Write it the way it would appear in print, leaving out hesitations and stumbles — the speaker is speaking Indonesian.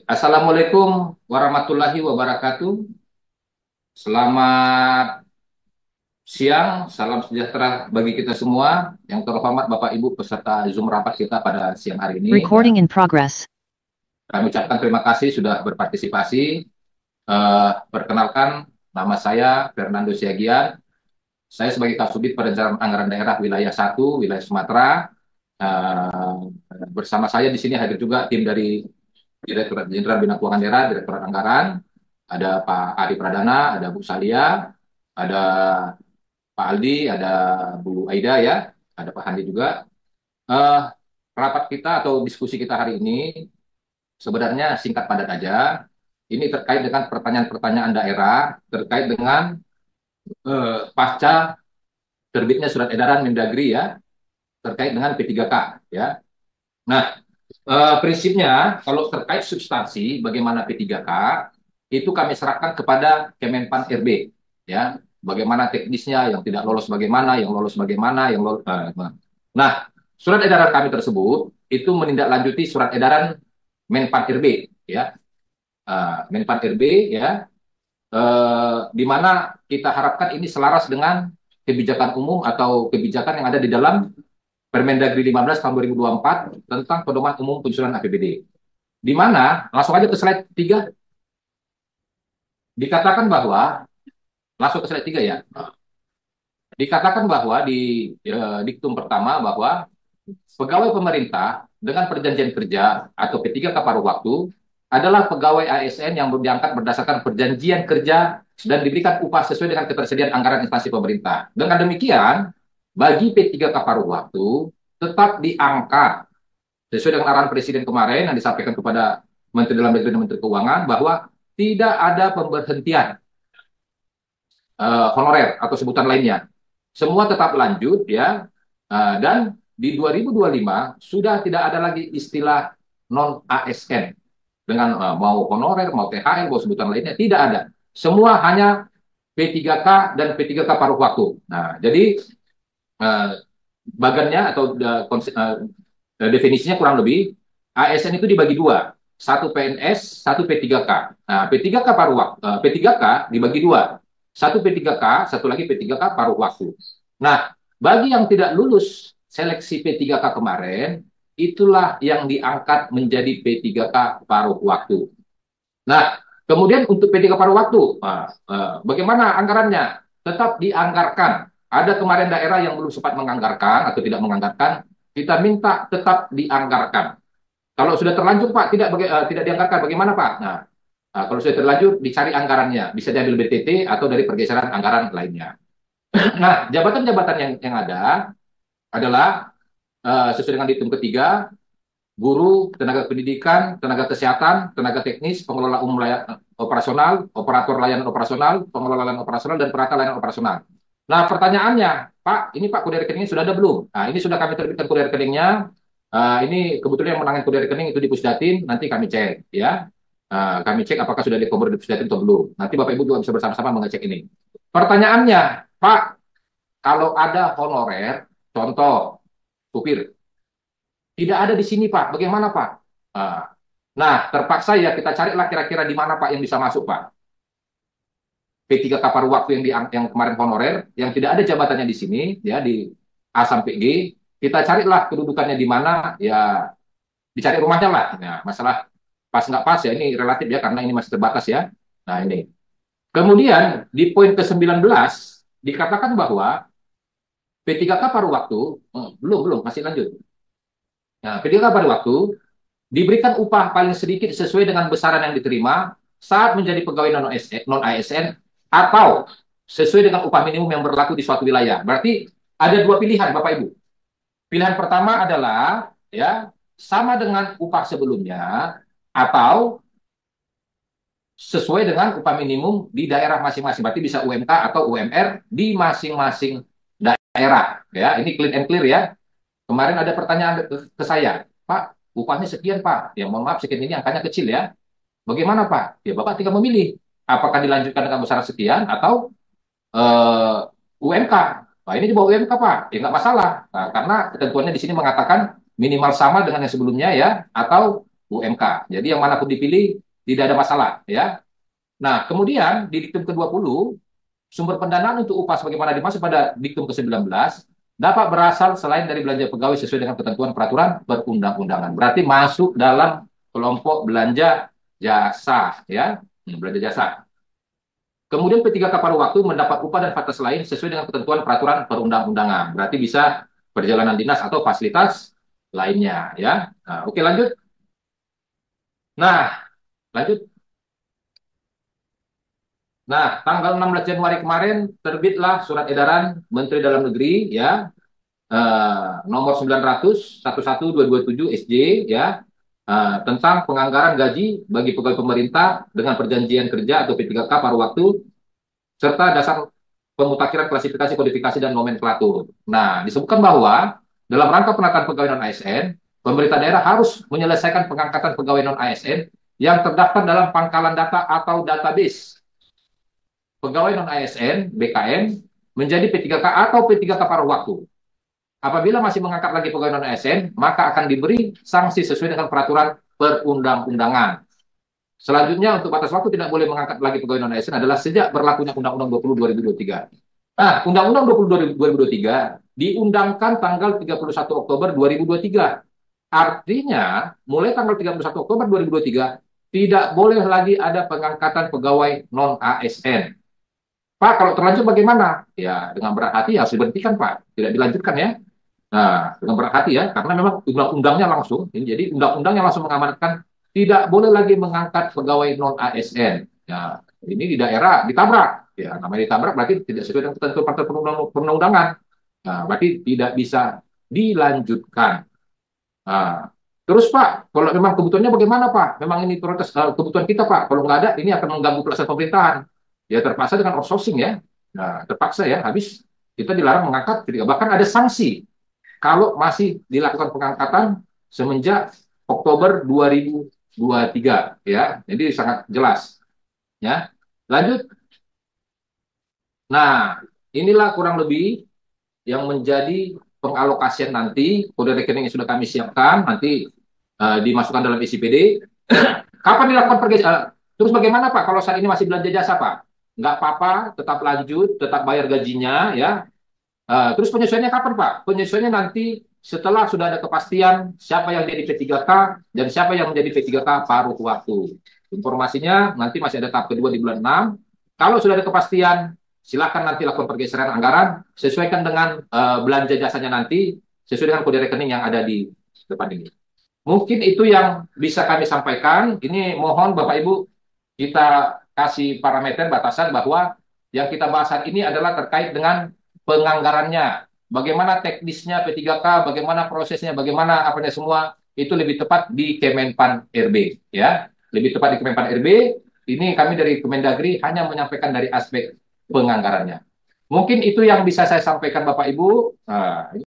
Assalamualaikum warahmatullahi wabarakatuh. Selamat siang, salam sejahtera bagi kita semua. Yang terhormat Bapak Ibu peserta Zoom rapat kita pada siang hari ini. Recording in progress. Kami ucapkan terima kasih sudah berpartisipasi. Perkenalkan, nama saya Fernando Siagian. Saya sebagai Kasubdit Perencanaan Anggaran Daerah Wilayah 1, Wilayah Sumatera. Eh, Bersama saya di sini hadir juga tim dari Direktorat Jenderal Bina Keuangan Daerah, Direktorat Anggaran, ada Pak Adi Pradana, ada Bu Salia, ada Pak Aldi, ada Bu Aida ya, ada Pak Handi juga. Eh, Rapat kita atau diskusi kita hari ini sebenarnya singkat padat aja. Ini terkait dengan pertanyaan-pertanyaan daerah terkait dengan pasca terbitnya surat edaran Mendagri ya terkait dengan P3K ya. Nah, prinsipnya kalau terkait substansi bagaimana P3K itu kami serahkan kepada Kemenpan RB ya. Bagaimana teknisnya, yang tidak lolos bagaimana, yang lolos bagaimana, yang lolos. Nah, surat edaran kami tersebut itu menindaklanjuti surat edaran Menpan RB ya. Menpan RB ya, di mana kita harapkan ini selaras dengan kebijakan umum atau kebijakan yang ada di dalam Permendagri 15 tahun 2024 tentang pedoman umum penyusunan APBD. Di mana, langsung aja ke slide 3, dikatakan bahwa, langsung ke slide 3 ya, dikatakan bahwa di diktum pertama bahwa pegawai pemerintah dengan perjanjian kerja atau P3K paruh waktu adalah pegawai ASN yang diangkat berdasarkan perjanjian kerja dan diberikan upah sesuai dengan ketersediaan anggaran instansi pemerintah. Dengan demikian, bagi P3K paruh waktu tetap diangkat sesuai dengan arahan Presiden kemarin yang disampaikan kepada Menteri Dalam Negeri dan Menteri Keuangan bahwa tidak ada pemberhentian honorer atau sebutan lainnya. Semua tetap lanjut ya, dan di 2025 sudah tidak ada lagi istilah non ASN dengan mau honorer, mau THR, mau sebutan lainnya tidak ada. Semua hanya P3K dan P3K paruh waktu. Nah, jadi uh, bagannya atau definisinya kurang lebih ASN itu dibagi dua, satu PNS, satu P3K. Nah, P3K paruh waktu, P3K dibagi dua, satu P3K, satu lagi P3K paruh waktu. Nah, bagi yang tidak lulus seleksi P3K kemarin, itulah yang diangkat menjadi P3K paruh waktu. Nah, kemudian untuk P3K paruh waktu, bagaimana anggarannya? Tetap dianggarkan. Ada kemarin daerah yang belum sempat menganggarkan atau tidak menganggarkan, kita minta tetap dianggarkan. Kalau sudah terlanjur Pak, tidak dianggarkan, bagaimana Pak? Kalau sudah terlanjur, dicari anggarannya. Bisa diambil BTT atau dari pergeseran anggaran lainnya. Nah, jabatan-jabatan yang ada adalah sesuai dengan hitung ketiga, guru, tenaga pendidikan, tenaga kesehatan, tenaga teknis, pengelola umum operasional, operator layanan operasional, pengelola layanan operasional, dan perata layanan operasional. Nah, pertanyaannya, Pak, ini Pak kode rekeningnya sudah ada belum? Nah, ini sudah kami terbitkan kode rekeningnya. Ini kebetulan yang menangani kode rekening itu di Pusdatin, nanti kami cek ya. Kami cek apakah sudah dikomodir di Pusdatin atau belum. Nanti Bapak Ibu juga bisa bersama-sama mengecek ini. Pertanyaannya, Pak, kalau ada honorer, contoh supir, tidak ada di sini, Pak. Bagaimana, Pak? Ah, Nah, terpaksa ya kita carilah kira-kira di mana, Pak, yang bisa masuk, Pak. P3K paruh waktu yang kemarin honorer, yang tidak ada jabatannya di sini, ya di A sampai G, kita carilah kedudukannya di mana, ya dicari rumahnya lah. Nah, masalah pas nggak pas ya ini relatif ya karena ini masih terbatas ya. Nah, ini. Kemudian di poin ke-19 dikatakan bahwa P3K paruh waktu, belum, belum, masih lanjut. Nah, P3K paruh waktu diberikan upah paling sedikit sesuai dengan besaran yang diterima saat menjadi pegawai non-ASN atau sesuai dengan upah minimum yang berlaku di suatu wilayah. Berarti ada dua pilihan, Bapak Ibu. Pilihan pertama adalah ya sama dengan upah sebelumnya atau sesuai dengan upah minimum di daerah masing-masing. Berarti bisa UMK atau UMR di masing-masing daerah. Ya, ini clean and clear ya. Kemarin ada pertanyaan ke saya, Pak, upahnya sekian Pak. Ya mohon maaf sekian ini angkanya kecil ya. Bagaimana Pak? Ya Bapak tinggal memilih apakah dilanjutkan dengan besaran sekian atau UMK. Nah ini di bawah UMK Pak, ya nggak masalah. Nah, karena ketentuannya di sini mengatakan minimal sama dengan yang sebelumnya ya, atau UMK. Jadi yang manapun dipilih tidak ada masalah ya. Nah, kemudian di diktum ke-20 sumber pendanaan untuk upah sebagaimana dimaksud pada diktum ke-19 dapat berasal selain dari belanja pegawai sesuai dengan ketentuan peraturan perundang-undangan. Berarti masuk dalam kelompok belanja jasa ya, belanja jasa. Kemudian P3K paruh waktu mendapat upah dan fasilitas lain sesuai dengan ketentuan peraturan perundang-undangan. Berarti bisa perjalanan dinas atau fasilitas lainnya ya. Nah, oke lanjut. Nah, lanjut. Nah, tanggal 16 Januari kemarin terbitlah surat edaran Menteri Dalam Negeri ya, nomor 900 11227 SJ ya, tentang penganggaran gaji bagi pegawai pemerintah dengan perjanjian kerja atau P3K paruh waktu serta dasar pemutakhiran klasifikasi, kodifikasi dan nomenklatur. Nah, disebutkan bahwa dalam rangka penataan pegawai non ASN, pemerintah daerah harus menyelesaikan pengangkatan pegawai non ASN yang terdaftar dalam pangkalan data atau database pegawai non ASN BKN menjadi P3K atau P3K paruh waktu. Apabila masih mengangkat lagi pegawai non ASN, maka akan diberi sanksi sesuai dengan peraturan perundang-undangan. Selanjutnya, untuk batas waktu tidak boleh mengangkat lagi pegawai non ASN adalah sejak berlakunya Undang-Undang 20 2023. Nah, Undang-Undang 20 2023 diundangkan tanggal 31 Oktober 2023. Artinya, mulai tanggal 31 Oktober 2023 tidak boleh lagi ada pengangkatan pegawai non ASN. Pak, kalau terlanjur bagaimana? Ya, dengan berat hati harus diberhentikan, Pak. Tidak dilanjutkan ya. Nah, dengan berat hati ya, karena memang undang-undangnya langsung, jadi undang-undangnya langsung mengamanatkan tidak boleh lagi mengangkat pegawai non ASN. Ya, ini di daerah ditabrak. Ya, namanya ditabrak berarti tidak sesuai dengan ketentuan perundang-undangan. Nah, berarti tidak bisa dilanjutkan. Nah, terus Pak, kalau memang kebutuhannya bagaimana Pak? Memang ini prioritas kebutuhan kita Pak. Kalau nggak ada, ini akan mengganggu pelaksanaan pemerintahan. Ya terpaksa dengan outsourcing ya. Nah, terpaksa ya, habis kita dilarang mengangkat. Bahkan ada sanksi kalau masih dilakukan pengangkatan semenjak Oktober 2023 ya. Jadi sangat jelas ya. Lanjut. Nah, inilah kurang lebih yang menjadi pengalokasian nanti kode rekening yang sudah kami siapkan nanti dimasukkan dalam ICPD. Kapan dilakukan terus bagaimana Pak kalau saat ini masih belanja jasa Pak? Nggak apa-apa, tetap lanjut, tetap bayar gajinya ya. Terus penyesuaiannya kapan Pak? Penyesuaiannya nanti setelah sudah ada kepastian siapa yang jadi P3K dan siapa yang menjadi P3K paruh waktu. Informasinya nanti masih ada tahap kedua di bulan 6. Kalau sudah ada kepastian, silakan nanti lakukan pergeseran anggaran, sesuaikan dengan belanja jasanya nanti, sesuai dengan kode rekening yang ada di depan ini. Mungkin itu yang bisa kami sampaikan. Ini mohon Bapak Ibu kita kasih parameter batasan bahwa yang kita bahas saat ini adalah terkait dengan penganggarannya. Bagaimana teknisnya P3K, bagaimana prosesnya, bagaimana apanya semua, itu lebih tepat di Kemenpan RB. Ya. Lebih tepat di Kemenpan RB, ini kami dari Kemendagri hanya menyampaikan dari aspek penganggarannya. Mungkin itu yang bisa saya sampaikan Bapak Ibu.